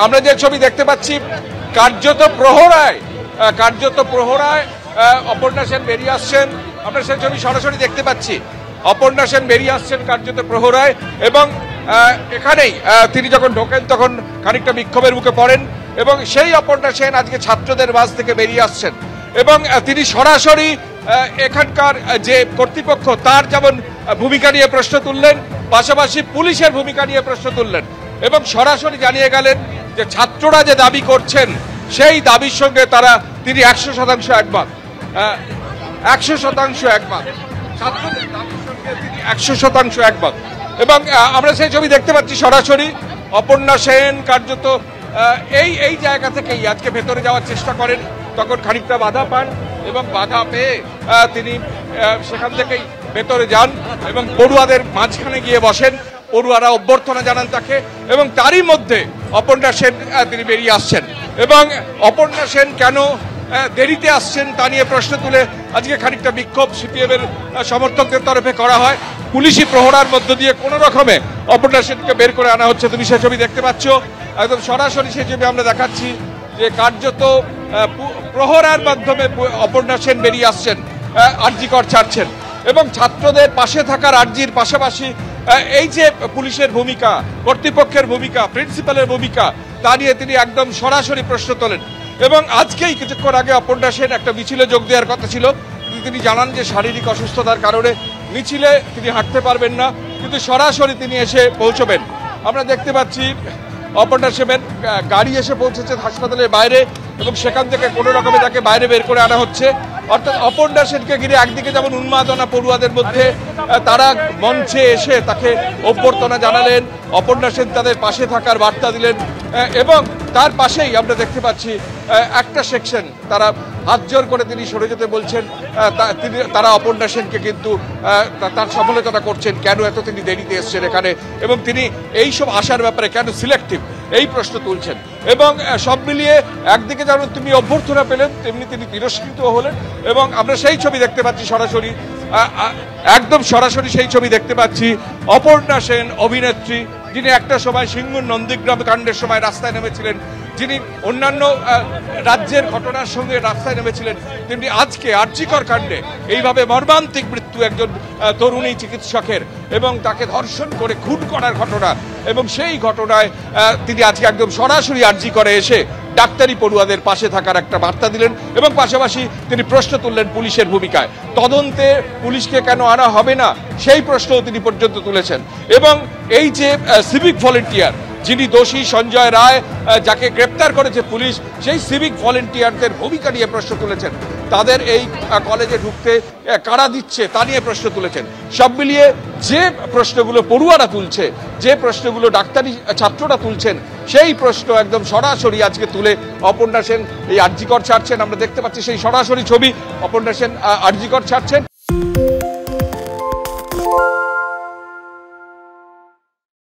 আমরা যে ছবি দেখতে পাচ্ছি কার্যত প্রহরায় অপর্ণা সেন বেরিয়ে আসছেন। আমরা সেই ছবি সরাসরি দেখতে পাচ্ছি। অপর্ণা সেন বেরিয়ে আসছেন কার্যত প্রহরায় এবং এখানেই তিনি যখন ঢোকেন তখন খানিকটা বিক্ষোভের মুখে পড়েন এবং সেই অপর্ণা সেন আজকে ছাত্রদের মাঝ থেকে বেরিয়ে আসছেন এবং তিনি সরাসরি এখানকার যে কর্তৃপক্ষ তার যেমন ভূমিকা নিয়ে প্রশ্ন তুললেন, পাশাপাশি পুলিশের ভূমিকা নিয়ে প্রশ্ন তুললেন এবং সরাসরি জানিয়ে গেলেন যে ছাত্ররা যে দাবি করছেন সেই দাবির সঙ্গে তিনি 100% একমত। 100% একমত, ছাত্রদের দাবির সঙ্গে তিনি 100% একমত। এবং আমরা সেই ছবি দেখতে পাচ্ছি সরাসরি অপর্ণা সেন কার্যত এই জায়গা থেকেই আজকে ভেতরে যাওয়ার চেষ্টা করেন, তখন খানিকটা বাধা পান এবং বাধা পেয়ে তিনি সেখান থেকেই ভেতরে যান এবং পড়ুয়াদের মাঝখানে গিয়ে বসেন। পড়ুয়ারা অভ্যর্থনা জানান তাকে এবং তারই মধ্যে অপর্ণা সেন তিনি বেরিয়ে আসছেন এবং অপর্ণা সেন কেন দেরিতে আসছেন তা নিয়ে প্রশ্ন তুলে আজকে খানিকটা বিক্ষোভ সিপিএম এর সমর্থকদের তরফে করা হয়। পুলিশি প্রহরার মধ্য দিয়ে কোনো রকমে অপর্ণা সেনকে বের করে আনা হচ্ছে। তুমি সেই ছবি দেখতে পাচ্ছ, একদম সরাসরি সেই ছবি আমরা দেখাচ্ছি যে কার্যত প্রহরার মাধ্যমে অপর্ণা সেন বেরিয়ে আসছেন, আরজিকর ছাড়ছেন এবং ছাত্রদের পাশে থাকার আরজির পাশাপাশি এই যে পুলিশের ভূমিকা, কর্তৃপক্ষের ভূমিকা, প্রিন্সিপালের ভূমিকা তা নিয়ে তিনি একদম সরাসরি প্রশ্ন তোলেন। এবং আজকেই কিছুক্ষণ আগে অপর্ণা সেন একটা মিছিলে যোগ দেওয়ার কথা ছিল, তিনি জানান যে শারীরিক অসুস্থতার কারণে মিছিলে তিনি হাঁটতে পারবেন না, কিন্তু সরাসরি তিনি এসে পৌঁছবেন। আমরা দেখতে পাচ্ছি অপর্ণা সেন গাড়ি এসে পৌঁছেছে হাসপাতালের বাইরে এবং সেখান থেকে কোনো রকমে তাকে বাইরে বের করে আনা হচ্ছে। অর্থাৎ অপর্ণা সেনকে ঘিরে একদিকে যেমন উন্মাদনা পড়ুয়াদের মধ্যে, তারা মঞ্চে এসে তাকে অভ্যর্থনা জানালেন, অপর্ণা সেন তাদের পাশে থাকার বার্তা দিলেন এবং তার পাশেই আমরা দেখতে পাচ্ছি একটা সেকশন তারা হাত জোর করে তিনি সরে যেতে বলছেন। তারা অপর্ণা সেনকে কিন্তু তার সমালোচনা করছেন, কেন এত তিনি দেরিতে এসছেন এখানে এবং তিনি এইসব আসার ব্যাপারে কেন সিলেক্টিভ এই প্রশ্ন তুলছেন। এবং সব মিলিয়ে একদিকে যেমন তিনি অভ্যর্থনা পেলেন তেমনি তিনি তিরস্কৃত হলেন এবং আমরা সেই ছবি দেখতে পাচ্ছি সরাসরি, একদম সরাসরি সেই ছবি দেখতে পাচ্ছি অপর্ণা সেন অভিনেত্রী, যিনি একটা সময় সিঙ্গুর নন্দীগ্রাম কাণ্ডের সময় রাস্তায় নেমেছিলেন, যিনি অন্যান্য রাজ্যের ঘটনার সঙ্গে রাস্তায় নেমেছিলেন, তেমনি আজকে আরজিকর কাণ্ডে এইভাবে মর্মান্তিক মৃত্যু একজন তরুণী চিকিৎসকের এবং তাকে ধর্ষণ করে খুন করার ঘটনা এবং সেই ঘটনায় তিনি আজকে একদম সরাসরি আরজিকরে এসে ডাক্তারি পড়ুয়াদের পাশে থাকার একটা বার্তা দিলেন এবং পাশাপাশি তিনি প্রশ্ন তুললেন পুলিশের ভূমিকায়। তদন্তে পুলিশকে কেন আনা হবে না সেই প্রশ্নও তিনি পর্যন্ত তুলেছেন এবং এই যে সিভিক ভলেন্টিয়ার যিনি দোষী সঞ্জয় রায়, যাকে গ্রেপ্তার করেছে পুলিশ, সেই সিভিক ভলেন্টিয়ারদের ভূমিকা নিয়ে প্রশ্ন তুলেছেন। তাদের এই কলেজে ঢুকতে কারা দিচ্ছে তা নিয়ে প্রশ্ন তুলেছেন। সব মিলিয়ে যে প্রশ্নগুলো পড়ুয়ারা তুলছে, যে প্রশ্নগুলো ডাক্তারি ছাত্ররা তুলছেন, সেই প্রশ্ন একদম সরাসরি আজকে তুলে অপর্ণা সেন এই আরজিকর ছাড়ছেন। আমরা দেখতে পাচ্ছি সেই সরাসরি ছবি, অপর্ণা সেন আরজিকর ছাড়ছেন